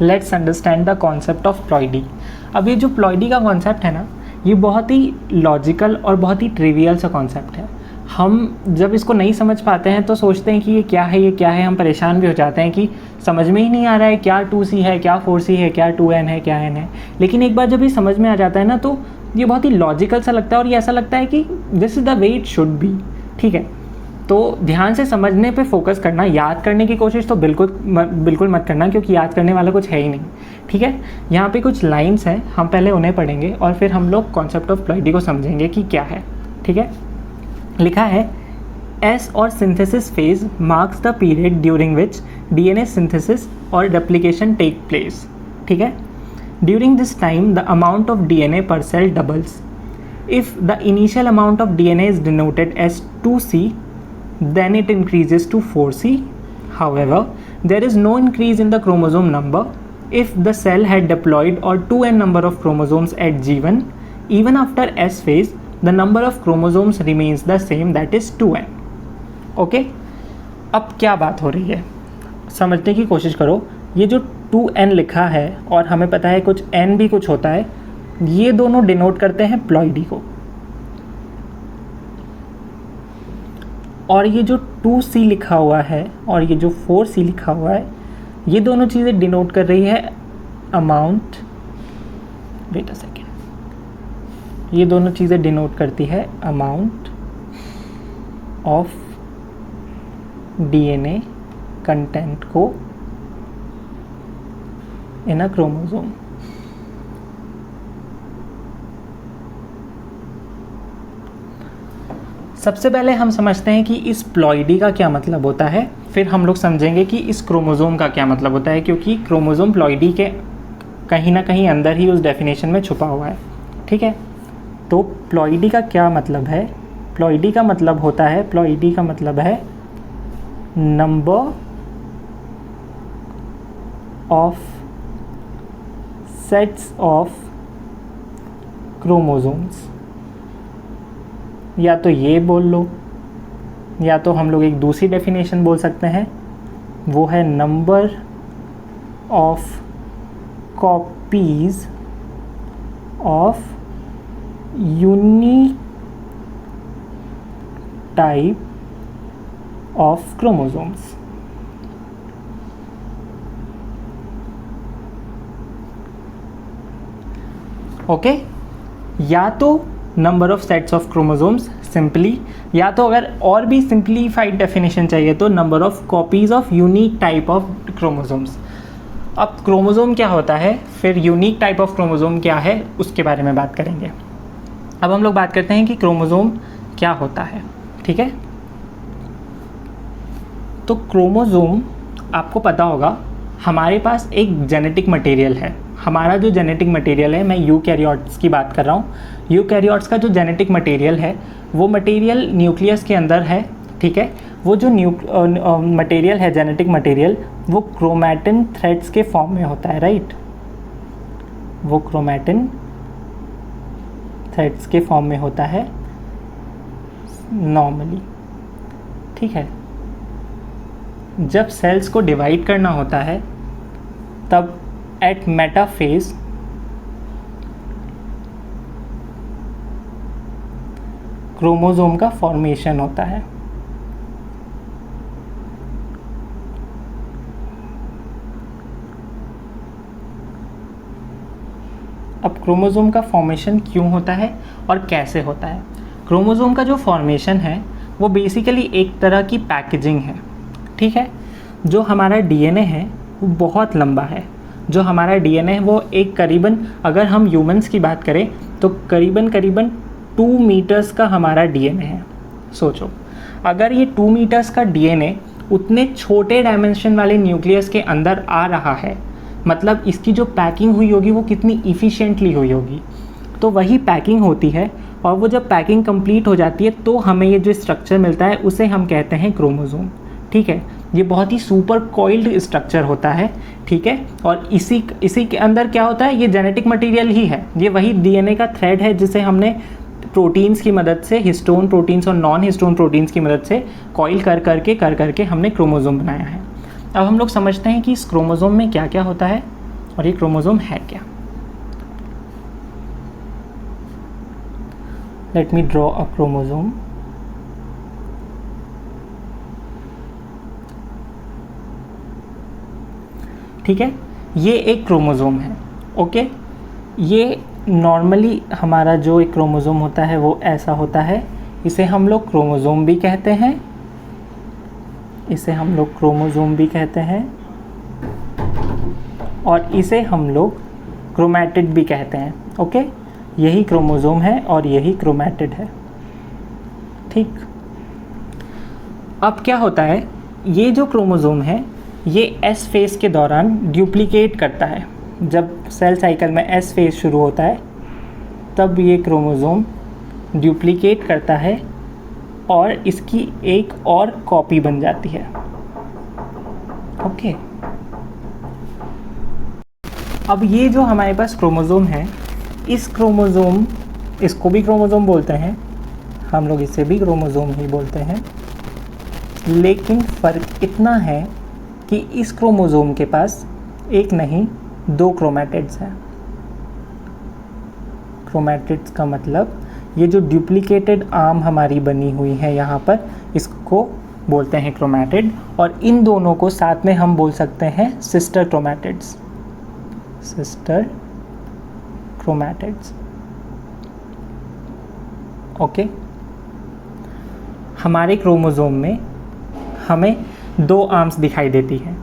Let's understand the concept of ploidy. अब ये जो प्लॉइडी का कॉन्सेप्ट है ना, ये बहुत ही लॉजिकल और बहुत ही ट्रिवियल सा कॉन्सेप्ट है। हम जब इसको नहीं समझ पाते हैं तो सोचते हैं कि ये क्या है, ये क्या है, हम परेशान भी हो जाते हैं कि समझ में ही नहीं आ रहा है क्या 2c है, क्या 4c है, क्या 2n है, क्या n है। लेकिन एक बार जब ये समझ में आ जाता है ना, तो ये बहुत ही लॉजिकल सा लगता है और ये ऐसा लगता है कि this is the way it should be. ठीक है, तो ध्यान से समझने पे फोकस करना, याद करने की कोशिश तो बिल्कुल मत करना, क्योंकि याद करने वाला कुछ है ही नहीं। ठीक है, यहाँ पे कुछ लाइंस हैं, हम पहले उन्हें पढ़ेंगे और फिर हम लोग कॉन्सेप्ट ऑफ प्लॉइडी को समझेंगे कि क्या है। ठीक है, लिखा है एस और synthesis phase marks the period during which DNA synthesis और रेप्लिकेशन टेक प्लेस। ठीक है, during this time the amount of DNA per cell doubles. If the initial amount of DNA is denoted as 2c, then it increases to 4c. However, there is no increase in the chromosome number if the cell had diploid or 2n number of chromosomes at G1. Even after S phase, the number of chromosomes remains the same, that is 2n. Okay? अब क्या बात हो रही है, समझने की कोशिश करो। ये जो 2n लिखा है और हमें पता है कुछ n भी कुछ होता है, ये दोनों डिनोट करते हैं प्लॉइडी को। और ये जो 2c लिखा हुआ है और ये जो 4c लिखा हुआ है, ये दोनों चीज़ें डिनोट कर रही है अमाउंट, वेट अ सेकेंड, ये दोनों चीज़ें डिनोट करती है अमाउंट ऑफ DNA कंटेंट को इन अ क्रोमोसोम। सबसे पहले हम समझते हैं कि इस प्लॉइडी का क्या मतलब होता है, फिर हम लोग समझेंगे कि इस क्रोमोसोम का क्या मतलब होता है, क्योंकि क्रोमोसोम प्लॉइडी के कहीं ना कहीं अंदर ही उस डेफिनेशन में छुपा हुआ है। ठीक है, तो प्लॉइडी का क्या मतलब है? प्लॉइडी का मतलब होता है, प्लॉइडी का मतलब है number of sets of chromosomes. या तो ये बोल लो, या तो हम लोग एक दूसरी डेफिनेशन बोल सकते हैं, वो है number of copies of unique type of chromosomes. Okay, या तो number of sets of chromosomes simply, या तो अगर और भी सिंप्लीफाइड डेफिनेशन चाहिए तो number of copies of unique type of chromosomes. अब क्रोमोसोम क्या होता है, फिर यूनिक टाइप ऑफ क्रोमोसोम क्या है, उसके बारे में बात करेंगे। अब हम लोग बात करते हैं कि क्रोमोसोम क्या होता है। ठीक है, तो क्रोमोसोम आपको पता होगा, हमारे पास एक जेनेटिक मटेरियल है। हमारा जो जेनेटिक मटेरियल है, मैं यूकैरियोट्स की बात कर रहा हूँ, यूकैरियोट्स का जो जेनेटिक मटेरियल है वो मटेरियल न्यूक्लियस के अंदर है। ठीक है, वो जो मटेरियल है, जेनेटिक मटेरियल, वो क्रोमैटिन थ्रेड्स के फॉर्म में होता है, राइट। वो क्रोमैटिन थ्रेड्स के फॉर्म में होता है नॉर्मली। ठीक है, जब सेल्स को डिवाइड करना होता है तब एट मेटाफेज क्रोमोसोम का फॉर्मेशन होता है। अब क्रोमोसोम का फॉर्मेशन क्यों होता है और कैसे होता है? क्रोमोसोम का जो फॉर्मेशन है वो बेसिकली एक तरह की पैकेजिंग है। ठीक है, जो हमारा DNA है वो बहुत लंबा है। जो हमारा DNA है वो एक करीबन, अगर हम ह्यूमंस की बात करें तो करीबन 2 मीटर्स का हमारा DNA है। सोचो, अगर ये 2 मीटर्स का DNA उतने छोटे डायमेंशन वाले न्यूक्लियस के अंदर आ रहा है, मतलब इसकी जो पैकिंग हुई होगी वो कितनी इफ़िशिएंटली हुई होगी। तो वही पैकिंग होती है, और वो जब पैकिंग कंप्लीट हो जाती है तो हमें ये जो स्ट्रक्चर मिलता है उसे हम कहते हैं क्रोमोसोम। ठीक है, ये बहुत ही सुपर कॉइल्ड स्ट्रक्चर होता है। ठीक है, और इसी के अंदर क्या होता है, ये जेनेटिक मटेरियल ही है, ये वही DNA का थ्रेड है जिसे हमने प्रोटीन्स की मदद से, हिस्टोन प्रोटीन्स और नॉन हिस्टोन प्रोटीन्स की मदद से कॉइल कर करके हमने क्रोमोसोम बनाया है। अब हम लोग समझते हैं कि इस क्रोमोसोम में क्या क्या होता है। और ये क्रोमोसोम है क्या। Let me draw a chromosome. ठीक है, ये एक क्रोमोसोम है। ओके, ये नॉर्मली हमारा जो एक क्रोमोसोम होता है वो ऐसा होता है, इसे हम लोग क्रोमोसोम भी कहते हैं, इसे हम लोग क्रोमोसोम भी कहते हैं, और इसे हम लोग क्रोमैटिड भी कहते हैं। ओके, यही क्रोमोसोम है और यही क्रोमैटिड है। ठीक, अब क्या होता है, ये जो क्रोमोसोम है ये एस फेज़ के दौरान डुप्लीकेट करता है। जब सेल साइकिल में एस फेज़ शुरू होता है तब ये क्रोमोसोम डुप्लीकेट करता है और इसकी एक और कॉपी बन जाती है। ओके, अब ये जो हमारे पास क्रोमोसोम है, इस क्रोमोसोम, इसको भी क्रोमोसोम बोलते हैं, हम लोग इसे भी क्रोमोसोम ही बोलते हैं, लेकिन फ़र्क इतना है कि इस क्रोमोसोम के पास एक नहीं 2 क्रोमैटिड्स हैं। क्रोमैटिड्स का मतलब ये जो डुप्लीकेटेड आर्म हमारी बनी हुई है यहाँ पर, इसको बोलते हैं क्रोमैटिड, और इन दोनों को साथ में हम बोल सकते हैं sister chromatids. Sister chromatids. Okay, हमारे क्रोमोसोम में हमें 2 आर्म्स दिखाई देती हैं,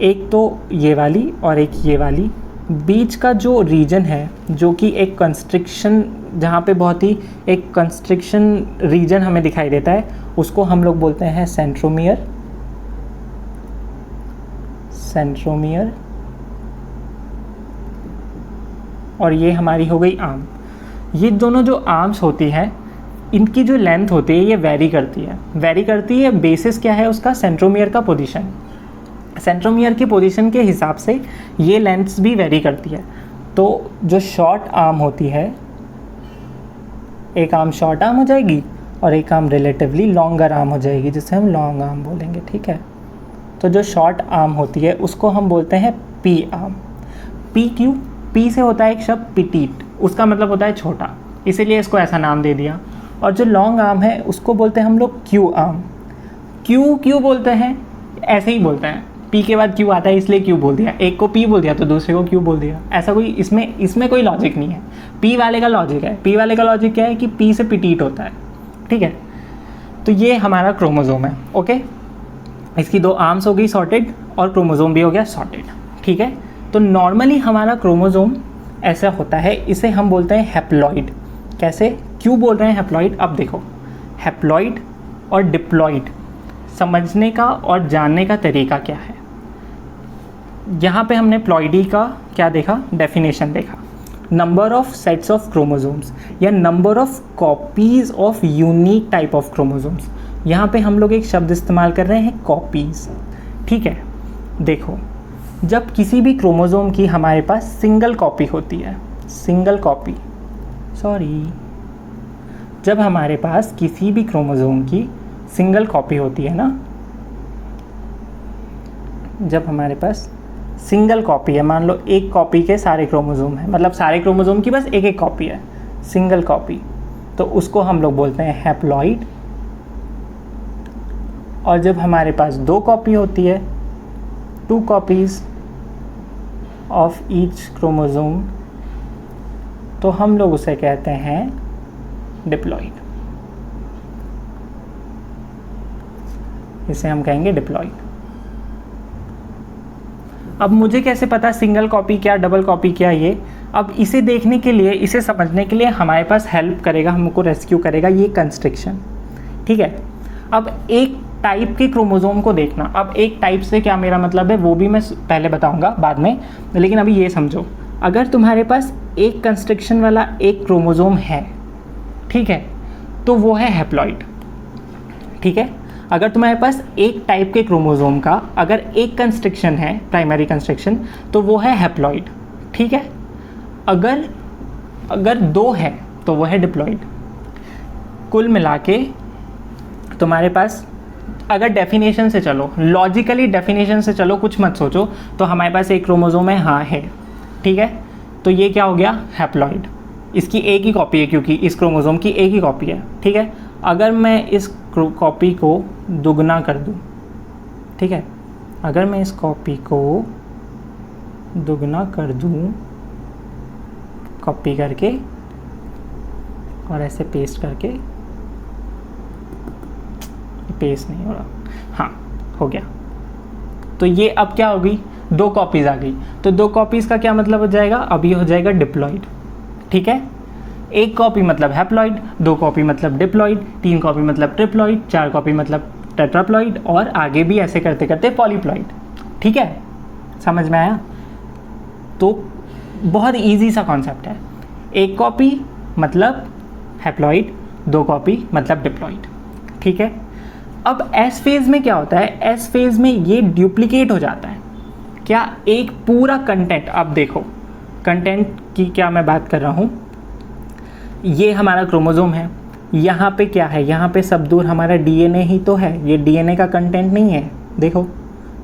एक तो ये वाली और एक ये वाली। बीच का जो रीजन है, जो कि एक कंस्ट्रिक्शन, जहाँ पे बहुत ही एक कंस्ट्रिक्शन रीजन हमें दिखाई देता है, उसको हम लोग बोलते हैं सेंट्रोमियर। सेंट्रोमियर। और ये हमारी हो गई आर्म। ये दोनों जो आर्म्स होती हैं, इनकी जो लेंथ होती है ये वेरी करती है। बेसिस क्या है उसका, सेंट्रोमियर का पोजीशन। सेंट्रोमियर की पोजीशन के हिसाब से ये लेंथ्स भी वेरी करती है। तो जो शॉर्ट आर्म होती है, एक आर्म शॉर्ट आर्म हो जाएगी और एक आर्म रिलेटिवली लॉन्गर आर्म हो जाएगी, जिसे हम लॉन्ग आर्म बोलेंगे। ठीक है, तो जो शॉर्ट आर्म होती है उसको हम बोलते हैं पी आर्म। पी क्यों? पी से होता है एक शब्द पिटीट, उसका मतलब होता है छोटा, इसीलिए इसको ऐसा नाम दे दिया। और जो लॉन्ग आर्म है उसको बोलते हैं हम लोग क्यू आर्म। क्यों बोलते हैं? ऐसे ही बोलते हैं, पी के बाद क्यू आता है इसलिए क्यू बोल दिया। एक को पी बोल दिया तो दूसरे को क्यू बोल दिया। ऐसा कोई इसमें कोई लॉजिक नहीं है। पी वाले का लॉजिक है। पी वाले का लॉजिक क्या है कि पी से पिटीट होता है। ठीक है, तो ये हमारा क्रोमोसोम है। ओके, इसकी 2 आर्म्स हो गई सॉर्टेड और क्रोमोसोम भी हो गया सॉर्टेड। ठीक है, तो नॉर्मली हमारा क्रोमोसोम ऐसा होता है, इसे हम बोलते हैं हैप्लॉइड। कैसे, क्यों बोल रहे हैं हैप्लॉइड? अब देखो, हैप्लॉइड और डिप्लॉइड समझने का और जानने का तरीका क्या है। यहाँ पे हमने प्लॉइडी का क्या देखा, डेफिनेशन देखा, number of sets of chromosomes या number of copies of unique type of chromosomes. यहाँ पे हम लोग एक शब्द इस्तेमाल कर रहे हैं, कॉपीज। ठीक है, देखो, जब किसी भी क्रोमोसोम की हमारे पास सिंगल कॉपी होती है, जब हमारे पास किसी भी क्रोमोसोम की सिंगल कॉपी होती है ना, जब हमारे पास सिंगल कॉपी है, मान लो एक कॉपी के सारे क्रोमोसोम हैं, मतलब सारे क्रोमोसोम की बस एक कॉपी है, सिंगल कॉपी, तो उसको हम लोग बोलते हैं हैप्लॉइड। और जब हमारे पास 2 कॉपी होती है, 2 कॉपीज ऑफ ईच क्रोमोसोम, तो हम लोग उसे कहते हैं डिप्लॉइड। इसे हम कहेंगे डिप्लॉइड। अब मुझे कैसे पता सिंगल कॉपी क्या, डबल कॉपी क्या? ये अब इसे देखने के लिए, इसे समझने के लिए हमारे पास हेल्प करेगा, हमको रेस्क्यू करेगा ये कंस्ट्रिक्शन। ठीक है, अब एक टाइप के क्रोमोसोम को देखना। अब एक टाइप से क्या मेरा मतलब है वो भी मैं पहले बताऊंगा बाद में, लेकिन अभी ये समझो, अगर तुम्हारे पास एक कंस्ट्रिक्शन वाला एक क्रोमोसोम है, ठीक है, तो वो है हैप्लॉइड। ठीक है, अगर तुम्हारे पास एक टाइप के क्रोमोसोम का अगर एक कंस्ट्रिक्शन है, प्राइमरी कंस्ट्रिक्शन, तो वो है हैप्लॉइड। ठीक है, अगर 2 है तो वो है डिप्लॉइड। कुल मिला के तुम्हारे पास, अगर डेफिनेशन से चलो, लॉजिकली डेफिनेशन से चलो, कुछ मत सोचो, तो हमारे पास एक क्रोमोसोम है, हाँ है, ठीक है, तो ये क्या हो गया, हैप्लॉइड। इसकी एक ही कॉपी है क्योंकि इस क्रोमोसोम की एक ही कॉपी है, ठीक है। अगर मैं इस कॉपी को दुगना कर दूं, ठीक है, अगर मैं इस कॉपी को दुगना कर दूं, कॉपी करके और ऐसे पेस्ट करके, पेस्ट नहीं हो रहा, हाँ हो गया, तो ये अब क्या होगी, 2 कॉपीज़ आ गई। तो 2 कॉपीज़ का क्या मतलब हो जाएगा, अब ये हो जाएगा डिप्लॉइड, ठीक है। 1 कॉपी मतलब हैप्लॉइड, 2 कॉपी मतलब डिप्लॉइड, 3 कॉपी मतलब ट्रिप्लॉइड, 4 कॉपी मतलब टेट्राप्लॉइड, और आगे भी ऐसे करते करते पॉलीप्लॉइड, ठीक है। समझ में आया? तो बहुत इजी सा कॉन्सेप्ट है। 1 कॉपी मतलब हैप्लॉइड, 2 कॉपी मतलब डिप्लॉइड, ठीक है। अब एस फेज़ में क्या होता है, एस फेज़ में ये डुप्लीकेट हो जाता है। क्या, एक पूरा कंटेंट, अब देखो कंटेंट की क्या मैं बात कर रहा हूँ, ये हमारा क्रोमोसोम है, यहाँ पे क्या है, यहाँ पे सब दूर हमारा डीएनए ही तो है, ये डीएनए का कंटेंट नहीं है। देखो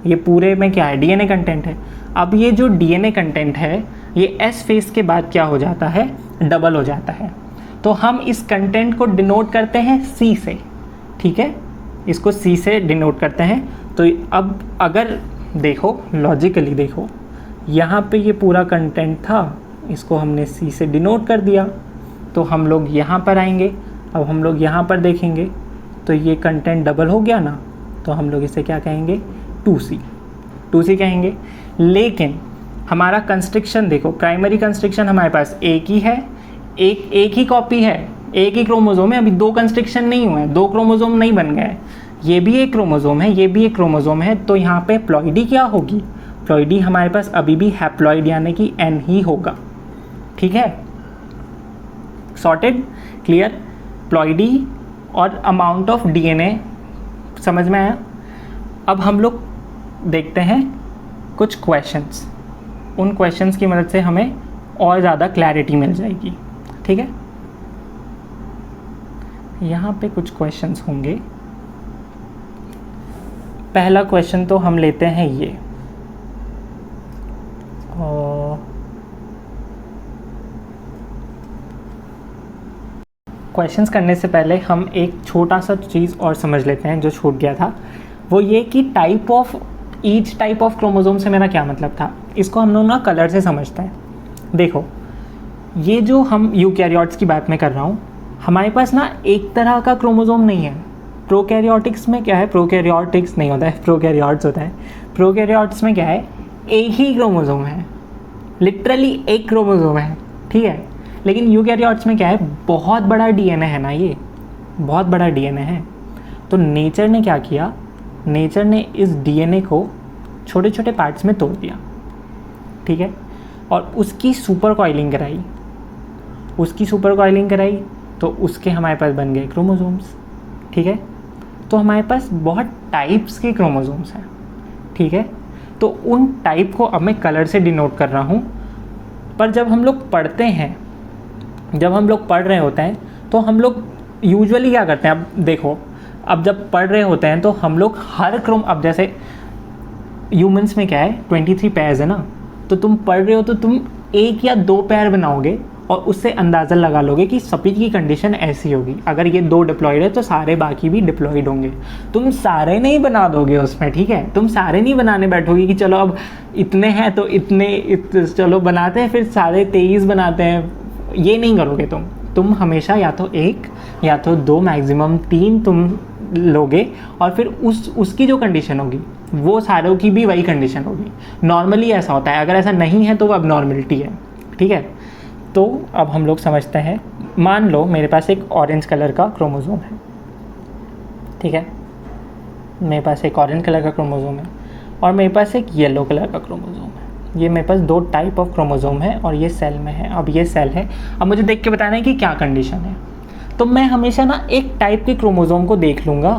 ये पूरे में क्या है, डीएनए कंटेंट है। अब ये जो डीएनए कंटेंट है ये एस फेज़ के बाद क्या हो जाता है, डबल हो जाता है। तो हम इस कंटेंट को डिनोट करते हैं सी से, ठीक है, इसको सी से डिनोट करते हैं। तो अब अगर देखो लॉजिकली देखो, यहाँ पे ये पूरा कंटेंट था, इसको हमने सी से डिनोट कर दिया, तो हम लोग यहाँ पर आएंगे, अब हम लोग यहाँ पर देखेंगे तो ये कंटेंट डबल हो गया ना, तो हम लोग इसे क्या कहेंगे, 2C कहेंगे। लेकिन हमारा कंस्ट्रक्शन देखो, प्राइमरी कंस्ट्रक्शन हमारे पास एक ही है, एक ही कॉपी है, एक ही क्रोमोसोम है, अभी 2 कंस्ट्रक्शन नहीं हुए हैं, 2 क्रोमोसोम नहीं बन गए। ये भी एक क्रोमोसोम है, ये भी एक क्रोमोसोम है, तो यहाँ पे प्लॉइडी क्या होगी, प्लॉइडी हमारे पास अभी भी हैप्लॉइड यानी कि N ही होगा, ठीक है। Sorted, clear. प्लॉइडी और अमाउंट ऑफ डीएनए समझ में आया। अब हम लोग देखते हैं कुछ क्वेश्चंस, उन क्वेश्चंस की मदद से हमें और ज़्यादा क्लैरिटी मिल जाएगी, ठीक है। यहाँ पे कुछ क्वेश्चंस होंगे। पहला क्वेश्चन तो हम लेते हैं ये, क्वेश्चंस करने से पहले हम एक छोटा सा चीज़ और समझ लेते हैं जो छूट गया था, वो ये कि ईच टाइप ऑफ क्रोमोसोम से मेरा क्या मतलब था। इसको हम लोग ना कलर से समझते हैं। देखो ये जो हम यूकैरियोट्स की बात मैं कर रहा हूँ, हमारे पास ना एक तरह का क्रोमोसोम नहीं है। प्रोकैरियोटिक्स में क्या है, प्रोकैरियोटिक्स नहीं होता है, प्रोकैरियोट्स होता है। प्रोकैरियोट्स में क्या है, एक ही क्रोमोसोम है, लिटरली एक क्रोमोसोम है, ठीक है। लेकिन यूकैरियोट्स में क्या है, बहुत बड़ा डीएनए है ना, ये बहुत बड़ा डीएनए है। तो नेचर ने क्या किया, नेचर ने इस डीएनए को छोटे छोटे पार्ट्स में तोड़ दिया, ठीक है, और उसकी सुपर कॉइलिंग कराई, तो उसके हमारे पास बन गए क्रोमोसोम्स, ठीक है। तो हमारे पास बहुत टाइप्स के क्रोमोसोम्स हैं, ठीक है। तो उन टाइप को अब मैं कलर से डिनोट कर रहा हूँ। पर जब हम लोग पढ़ते हैं, जब हम लोग पढ़ रहे होते हैं, तो हम लोग यूजुअली क्या करते हैं, अब देखो, अब जब पढ़ रहे होते हैं तो हम लोग हर अब जैसे ह्यूमंस में क्या है, 23 पेयर्स है ना, तो तुम पढ़ रहे हो तो तुम 1 या 2 पेयर बनाओगे और उससे अंदाज़ा लगा लोगे कि सभी की कंडीशन ऐसी होगी। अगर ये 2 डिप्लॉयड है तो सारे बाकी भी डिप्लॉयड होंगे। तुम सारे नहीं बना दोगे उसमें, ठीक है, तुम सारे नहीं बनाने बैठोगे कि चलो अब इतने हैं तो चलो बनाते हैं, फिर सारे 23 बनाते हैं, ये नहीं करोगे तुम हमेशा या तो 1 या तो 2 मैक्सिमम 3 तुम लोगे, और फिर उसकी जो कंडीशन होगी वो सारों की भी वही कंडीशन होगी। नॉर्मली ऐसा होता है, अगर ऐसा नहीं है तो वो अबनॉर्मलिटी है, ठीक है। तो अब हम लोग समझते हैं, मान लो मेरे पास एक ऑरेंज कलर का क्रोमोसोम है, ठीक है, मेरे पास एक ऑरेंज कलर का क्रोमोसोम है और मेरे पास एक येलो कलर का क्रोमोसोम है। ये मेरे पास 2 टाइप ऑफ क्रोमोसोम है और ये सेल में है। अब ये सेल है, अब मुझे देख के बताना है कि क्या कंडीशन है। तो मैं हमेशा ना एक टाइप के क्रोमोसोम को देख लूँगा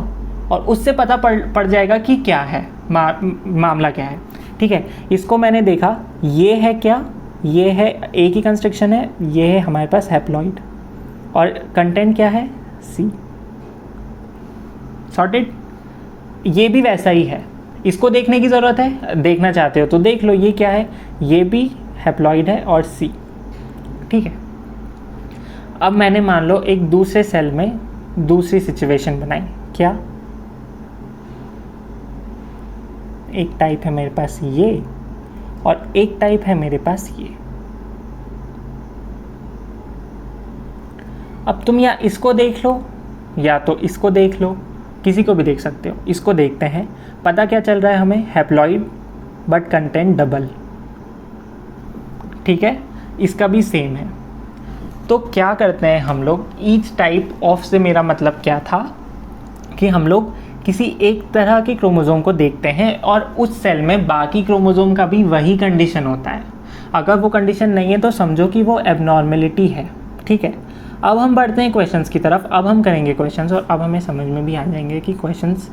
और उससे पता पड़ जाएगा कि क्या है, मामला क्या है, ठीक है। इसको मैंने देखा, ये है क्या, ये है एक ही कंस्ट्रक्शन है, ये है हमारे पास हैप्लॉइड और कंटेंट क्या है, सी, सॉर्टेड। ये भी वैसा ही है, इसको देखने की ज़रूरत है, देखना चाहते हो तो देख लो, ये क्या है, ये भी हैप्लॉइड है और सी, ठीक है। अब मैंने मान लो एक दूसरे सेल में दूसरी सिचुएशन बनाई, क्या? एक टाइप है मेरे पास ये और एक टाइप है मेरे पास ये। अब तुम या इसको देख लो या तो इसको देख लो, किसी को भी देख सकते हो। इसको देखते हैं, पता क्या चल रहा है हमें? हैप्लॉइड बट कंटेंट डबल, ठीक है। इसका भी सेम है। तो क्या करते हैं हम लोग, ईच टाइप ऑफ से मेरा मतलब क्या था कि हम लोग किसी एक तरह के क्रोमोसोम को देखते हैं और उस सेल में बाकी क्रोमोसोम का भी वही कंडीशन होता है। अगर वो कंडीशन नहीं है तो समझो कि वो एबनॉर्मेलिटी है, ठीक है। अब हम बढ़ते हैं क्वेश्चंस की तरफ। अब हम करेंगे क्वेश्चंस और अब हमें समझ में भी आ जाएंगे कि क्वेश्चंस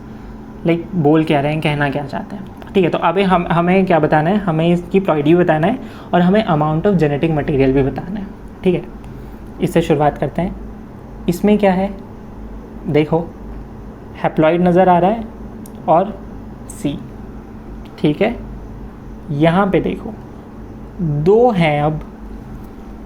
लाइक बोल क्या रहे हैं, कहना क्या चाहते हैं, ठीक है। तो अभी हमें क्या बताना है? हमें इसकी प्लॉइडी बताना है और हमें अमाउंट ऑफ जेनेटिक मटेरियल भी बताना है, ठीक है। इससे शुरुआत करते हैं। इसमें क्या है? देखो, हैप्लॉइड नज़र आ रहा है और सी, ठीक है। यहाँ पे देखो, दो हैं, अब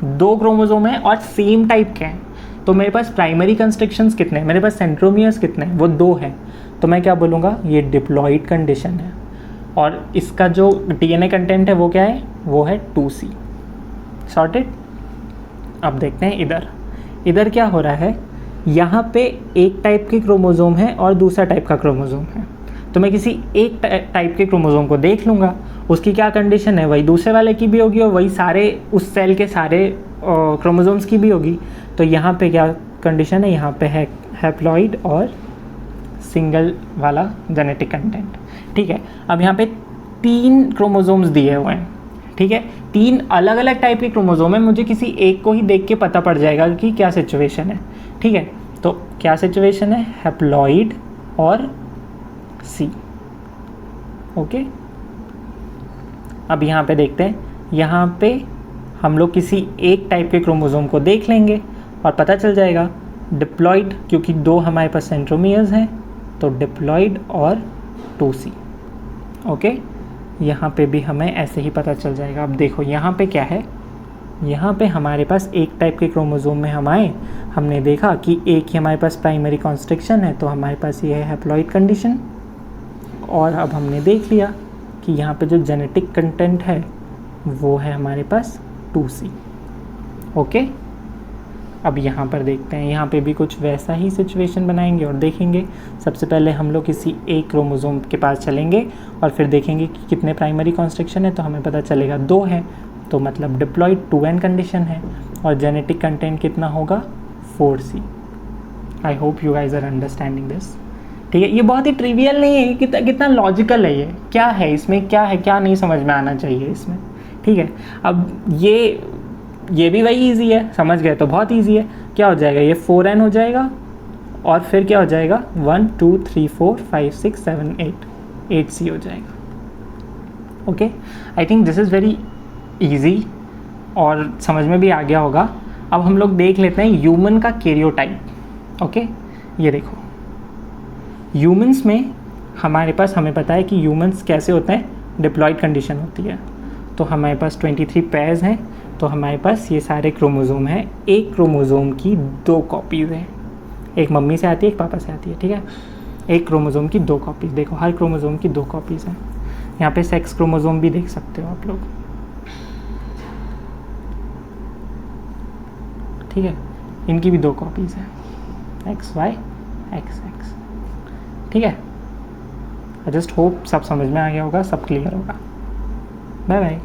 दो क्रोमोसोम हैं और सेम टाइप के हैं। तो मेरे पास प्राइमरी कंस्ट्रक्शंस कितने हैं? मेरे पास सेंट्रोमियर्स कितने हैं? वो दो हैं। तो मैं क्या बोलूँगा? ये डिप्लॉइड कंडीशन है। और इसका जो डीएनए कंटेंट है वो क्या है? वो है 2C। सॉर्टेड। अब देखते हैं इधर क्या हो रहा है। यहाँ पे एक टाइप के क्रोमोसोम है और दूसरा टाइप का क्रोमोसोम है। तो मैं किसी एक टाइप के क्रोमोसोम को देख लूँगा, उसकी क्या कंडीशन है वही दूसरे वाले की भी होगी और वही सारे उस सेल के सारे क्रोमोसोम्स की भी होगी। तो यहाँ पे क्या कंडीशन है? यहाँ पे है हैप्लॉइड और सिंगल वाला जेनेटिक कंटेंट, ठीक है। अब यहाँ पे 3 क्रोमोसोम्स दिए हुए हैं, ठीक है। 3 अलग अलग टाइप के क्रोमोसोम है। मुझे किसी एक को ही देख के पता पड़ जाएगा कि क्या सिचुएशन है, ठीक है। तो क्या सिचुएशन है? हैप्लॉइड और सी, ओके। अब यहाँ पे देखते हैं, यहाँ पे हम लोग किसी एक टाइप के क्रोमोसोम को देख लेंगे और पता चल जाएगा डिप्लॉइड, क्योंकि 2 हमारे पास सेंट्रोमियर्स हैं, तो डिप्लॉइड और 2C, ओके। यहाँ पे भी हमें ऐसे ही पता चल जाएगा। अब देखो यहाँ पे क्या है, यहाँ पे हमारे पास एक टाइप के क्रोमोसोम में हम आए, हमने देखा कि एक ही हमारे पास प्राइमरी कॉन्स्ट्रिक्शन है, तो हमारे पास ये है हैप्लॉइड कंडीशन। और अब हमने देख लिया कि यहाँ पे जो जेनेटिक कंटेंट है वो है हमारे पास 2C, ओके। अब यहाँ पर देखते हैं, यहाँ पे भी कुछ वैसा ही सिचुएशन बनाएंगे और देखेंगे। सबसे पहले हम लोग किसी एक क्रोमोसोम के पास चलेंगे और फिर देखेंगे कि कितने प्राइमरी कॉन्स्ट्रिक्शन है। तो हमें पता चलेगा 2 है, तो मतलब डिप्लॉइड 2N कंडीशन है। और जेनेटिक कंटेंट कितना होगा? 4C। I hope you guys are understanding this, ठीक है। ये बहुत ही ट्रिवियल नहीं है, कितना लॉजिकल है ये, क्या है इसमें, क्या है, क्या नहीं समझ में आना चाहिए इसमें, ठीक है। अब ये भी वही इजी है, समझ गए तो बहुत इजी है। क्या हो जाएगा? ये 4N हो जाएगा और फिर क्या हो जाएगा? 1 2 3 4 5 6 7 8C हो जाएगा, okay. I think this is very easy और समझ में भी आ गया होगा। अब हम लोग देख लेते हैं ह्यूमन का कैरियोटाइप, ओके। ये देखो, ह्यूमंस में हमारे पास, हमें पता है कि ह्यूमंस कैसे होते हैं, डिप्लॉइड कंडीशन होती है। तो हमारे पास 23 पेयर्स हैं, तो हमारे पास ये सारे क्रोमोसोम हैं। एक क्रोमोसोम की 2 कॉपीज़ हैं, एक मम्मी से आती है, एक पापा से आती है, ठीक है। एक क्रोमोसोम की 2 कॉपीज़, देखो हर क्रोमोसोम की 2 कॉपीज़ हैं। यहाँ पे सेक्स क्रोमोसोम भी देख सकते हो आप लोग, ठीक है। इनकी भी 2 कॉपीज़ हैं, XY XX, ठीक है। आई जस्ट होप सब समझ में आ गया होगा, सब क्लियर होगा। Bye bye.